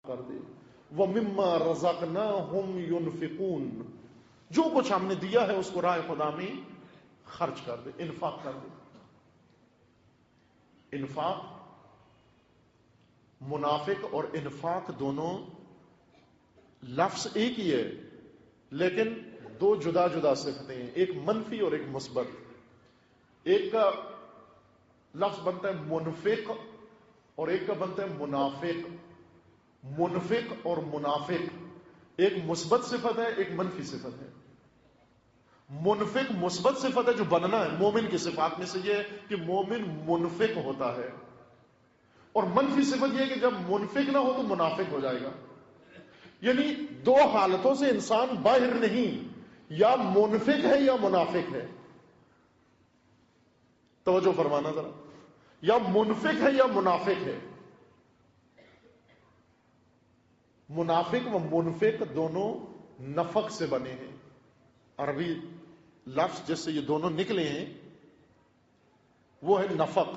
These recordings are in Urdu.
کر دے. وَمِمَّا رَزَقْنَاهُمْ يُنْفِقُونَ, جو کچھ ہم نے دیا ہے اس کو راہ خدا میں خرچ کر دے, انفاق کر دے. انفاق, منافق اور انفاق دونوں لفظ ایک ہی ہے لیکن دو جدا جدا صفتیں ہیں, ایک منفی اور ایک مثبت. ایک کا لفظ بنتا ہے منفق اور ایک کا بنتا ہے منافق. منفق اور منافق ایک مثبت صفت ہے, ایک منفی صفت ہے. منفق مثبت صفت ہے جو بننا ہے, مومن کی صفات میں سے یہ ہے کہ مومن منفق ہوتا ہے. اور منفی صفت یہ ہے کہ جب منفق نہ ہو تو منافق ہو جائے گا. یعنی دو حالتوں سے انسان باہر نہیں, یا منفق ہے یا منافق ہے. توجہ فرمانا ذرا, یا منفق ہے یا منافق ہے. منافق و منفق دونوں نفق سے بنے ہیں. عربی لفظ جس سے یہ دونوں نکلے ہیں وہ ہے نفق.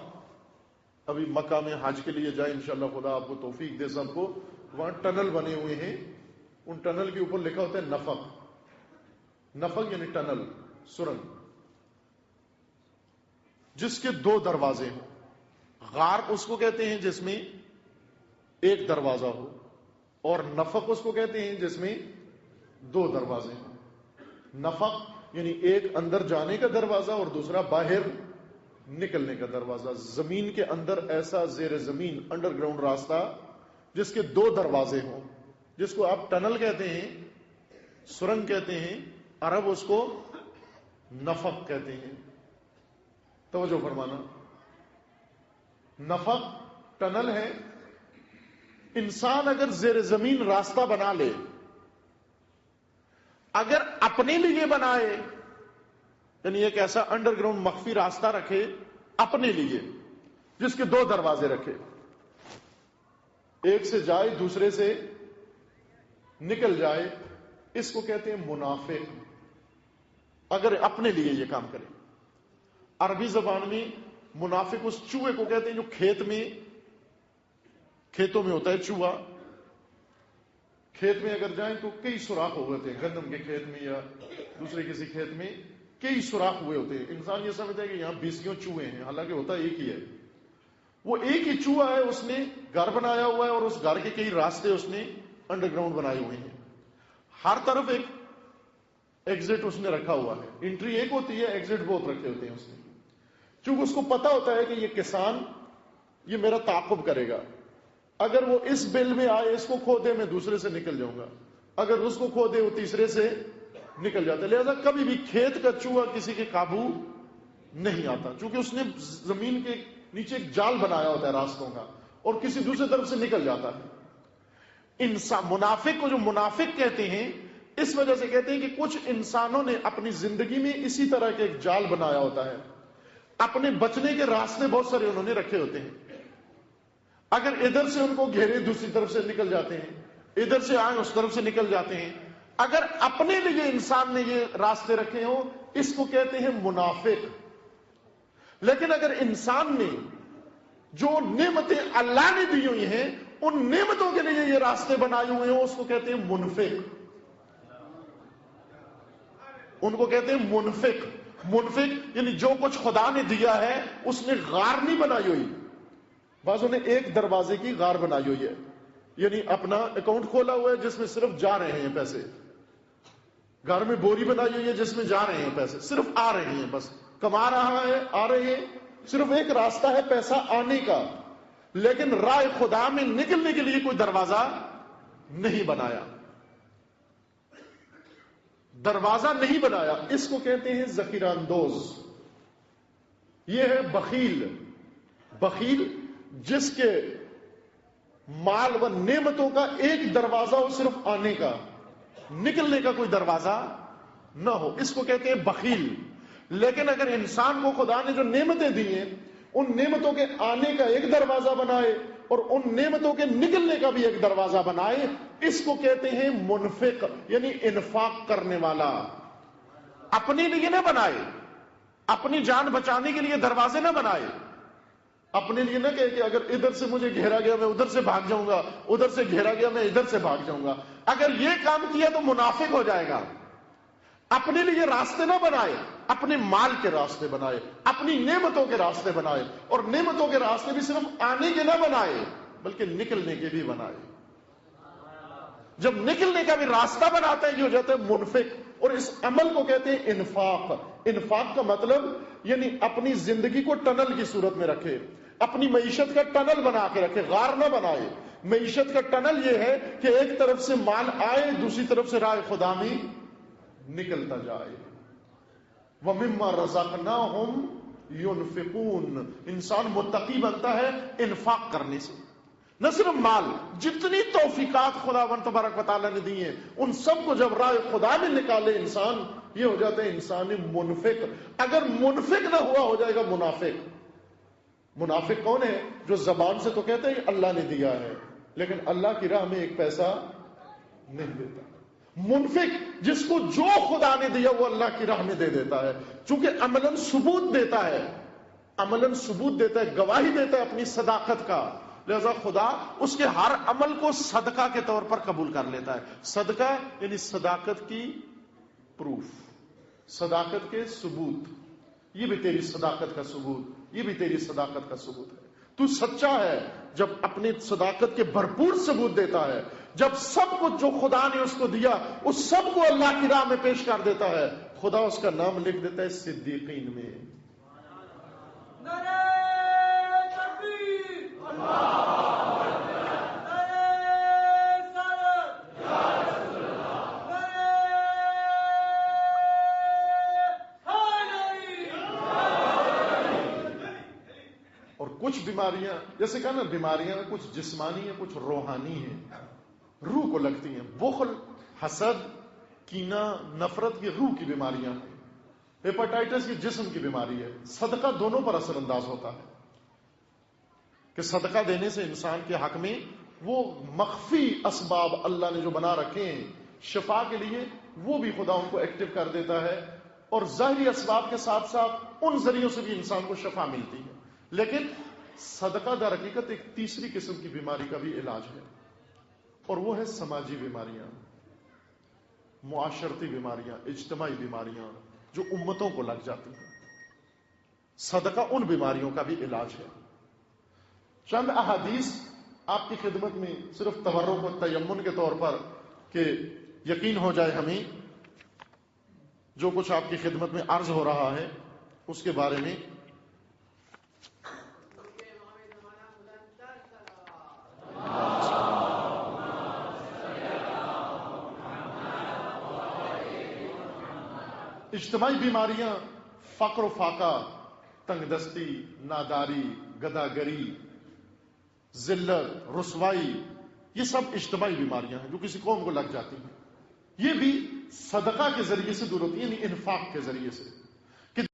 ابھی مکہ میں حج کے لیے جائیں انشاءاللہ, خدا آپ کو توفیق دے سب کو. وہاں ٹنل بنے ہوئے ہیں, ان ٹنل کے اوپر لکھا ہوتا ہے نفق. نفق یعنی ٹنل, سرنگ, جس کے دو دروازے ہوں. غار اس کو کہتے ہیں جس میں ایک دروازہ ہو, اور نفق اس کو کہتے ہیں جس میں دو دروازے ہوں. نفق یعنی ایک اندر جانے کا دروازہ اور دوسرا باہر نکلنے کا دروازہ. زمین کے اندر ایسا زیر زمین انڈر گراؤنڈ راستہ جس کے دو دروازے ہوں, جس کو آپ ٹنل کہتے ہیں, سرنگ کہتے ہیں, عرب اس کو نفق کہتے ہیں. توجہ فرمانا, نفق ٹنل ہے. انسان اگر زیر زمین راستہ بنا لے, اگر اپنے لیے بنائے, یعنی ایک ایسا انڈر گراؤنڈ مخفی راستہ رکھے اپنے لیے جس کے دو دروازے رکھے, ایک سے جائے دوسرے سے نکل جائے, اس کو کہتے ہیں منافق. اگر اپنے لیے یہ کام کرے. عربی زبان میں منافق اس چوہے کو کہتے ہیں جو کھیتوں میں ہوتا ہے چوہا. کھیت میں اگر جائیں تو کئی سوراخ ہوتے ہیں, گندم کے کھیت میں یا دوسرے کسی کھیت میں کئی سوراخ ہوئے ہوتے ہیں. انسان یہ سمجھتا ہے کہ یہاں 20 چوہے ہیں, حالانکہ ہوتا ایک ہی ہے. وہ ایک ہی چوہا ہے, اس نے گھر بنایا ہوا ہے اور اس گھر کے کئی راستے اس نے انڈر گراؤنڈ بنائے ہوئے ہیں. ہر طرف ایک ایگزٹ اس نے رکھا ہوا ہے. انٹری ایک ہوتی ہے, ایگزٹ بہت رکھے ہوتے ہیں اس نے. چونکہ اس کو پتا ہوتا ہے کہ یہ کسان یہ میرا تعاقب کرے گا. اگر وہ اس بل میں آئے, اس کو کھو دے, میں دوسرے سے نکل جاؤں گا. اگر اس کو کھو دے, وہ تیسرے سے نکل جاتا ہے. لہذا کبھی بھی کھیت کا چوہا کسی کے قابو نہیں آتا, چونکہ اس نے زمین کے نیچے ایک جال بنایا ہوتا ہے راستوں کا, اور کسی دوسرے طرف سے نکل جاتا ہے. انسان منافق کو جو منافق کہتے ہیں, اس وجہ سے کہتے ہیں کہ کچھ انسانوں نے اپنی زندگی میں اسی طرح کے ایک جال بنایا ہوتا ہے. اپنے بچنے کے راستے بہت سارے انہوں نے رکھے ہوتے ہیں. اگر ادھر سے ان کو گھیرے دوسری طرف سے نکل جاتے ہیں, ادھر سے آئیں اس طرف سے نکل جاتے ہیں. اگر اپنے لیے انسان نے یہ راستے رکھے ہوں, اس کو کہتے ہیں منافق. لیکن اگر انسان نے جو نعمتیں اللہ نے دی ہوئی ہیں ان نعمتوں کے لیے یہ راستے بنائے ہوئے ہوں, اس کو کہتے ہیں منفق. ان کو کہتے ہیں منفق. منفق یعنی جو کچھ خدا نے دیا ہے اس نے غار نہیں بنائی ہوئی. بعضوں نے ایک دروازے کی غار بنائی ہوئی ہے, یعنی اپنا اکاؤنٹ کھولا ہوا ہے جس میں صرف جا رہے ہیں پیسے. گھر میں بوری بنائی ہوئی ہے جس میں جا رہے ہیں پیسے, صرف آ رہے ہیں, بس کما رہا ہے, آ رہے ہیں. صرف ایک راستہ ہے پیسہ آنے کا, لیکن راہ خدا میں نکلنے کے لیے کوئی دروازہ نہیں بنایا. دروازہ نہیں بنایا, اس کو کہتے ہیں ذخیرہ اندوز. یہ ہے بخیل. بخیل جس کے مال و نعمتوں کا ایک دروازہ ہو, صرف آنے کا, نکلنے کا کوئی دروازہ نہ ہو, اس کو کہتے ہیں بخیل. لیکن اگر انسان کو خدا نے جو نعمتیں دی ہیں ان نعمتوں کے آنے کا ایک دروازہ بنائے اور ان نعمتوں کے نکلنے کا بھی ایک دروازہ بنائے, اس کو کہتے ہیں منفق, یعنی انفاق کرنے والا. اپنے لیے نہ بنائے, اپنی جان بچانے کے لیے دروازے نہ بنائے, اپنے لیے نہ کہے کہ اگر ادھر سے مجھے گھیرا گیا میں ادھر سے بھاگ جاؤں گا، ادھر سے گھیرا گیا میں ادھر سے بھاگ جاؤں گا. اگر یہ کام کیا تو منافق ہو جائے گا. اپنے لیے راستے نہ بنائے، اپنے مال کے راستے بنائے، اپنی نعمتوں کے راستے بنائے، اور نعمتوں کے راستے بھی صرف آنے کے نہ بنائے بلکہ نکلنے کے بھی بنائے. جب نکلنے کا بھی راستہ بناتے ہیں یہ ہو جاتا ہے منفق. اور اس عمل کو کہتے ہیں انفاق. انفاق کا مطلب یعنی اپنی زندگی کو ٹنل کی صورت میں رکھے، اپنی معیشت کا ٹنل بنا کے رکھے، غار نہ بنائے. معیشت کا ٹنل یہ ہے کہ ایک طرف سے مال آئے، دوسری طرف سے راہ خدا میں نکلتا جائے. وَمِمَّا رَزَقْنَاهُمْ يُنْفِقُونَ. انسان متقی بنتا ہے انفاق کرنے سے. نہ صرف مال، جتنی توفیقات خداوند تبارک و تعالیٰ نے دی ہیں ان سب کو جب راہ خدا میں نکالے انسان، یہ ہو جاتا ہے انسان منفق. اگر منفق نہ ہوا ہو جائے گا منافق. منافق کون ہے؟ جو زبان سے تو کہتے ہیں اللہ نے دیا ہے لیکن اللہ کی راہ میں ایک پیسہ نہیں دیتا. منفق جس کو جو خدا نے دیا وہ اللہ کی راہ میں دے دیتا ہے، چونکہ عملاً ثبوت دیتا ہے، عملاً ثبوت دیتا ہے، گواہی دیتا ہے اپنی صداقت کا. لہذا خدا اس کے ہر عمل کو صدقہ کے طور پر قبول کر لیتا ہے. صدقہ یعنی صداقت کی پروف، صداقت کے ثبوت. یہ بھی تیری صداقت کا ثبوت، یہ بھی تیری صداقت کا ثبوت ہے. تو سچا ہے جب اپنی صداقت کے بھرپور ثبوت دیتا ہے، جب سب کچھ جو خدا نے اس کو دیا اس سب کو اللہ کی راہ میں پیش کر دیتا ہے، خدا اس کا نام لکھ دیتا ہے صدیقین میں. اور کچھ بیماریاں جیسے کہا نا، بیماریاں کچھ جسمانی ہیں کچھ روحانی ہیں، روح کو لگتی ہیں. بخل، حسد، کینہ، نفرت کی روح کی بیماریاں ہیں. ہیپاٹائٹس یہ جسم کی بیماری ہے. صدقہ دونوں پر اثر انداز ہوتا ہے کہ صدقہ دینے سے انسان کے حق میں وہ مخفی اسباب اللہ نے جو بنا رکھے ہیں شفا کے لیے، وہ بھی خدا ان کو ایکٹیو کر دیتا ہے، اور ظاہری اسباب کے ساتھ ساتھ ان ذریعوں سے بھی انسان کو شفا ملتی ہے. لیکن صدقہ در حقیقت ایک تیسری قسم کی بیماری کا بھی علاج ہے، اور وہ ہے سماجی بیماریاں، معاشرتی بیماریاں، اجتماعی بیماریاں جو امتوں کو لگ جاتی ہیں. صدقہ ان بیماریوں کا بھی علاج ہے. چند احادیث آپ کی خدمت میں صرف تبرک و تیمن کے طور پر کہ یقین ہو جائے ہمیں جو کچھ آپ کی خدمت میں عرض ہو رہا ہے اس کے بارے میں. اجتماعی بیماریاں فقر و فاقہ، تنگ دستی، ناداری، گداگری، ذلت، رسوائی، یہ سب اجتماعی بیماریاں ہیں جو کسی قوم کو لگ جاتی ہیں. یہ بھی صدقہ کے ذریعے سے دور ہوتی ہیں، یعنی انفاق کے ذریعے سے.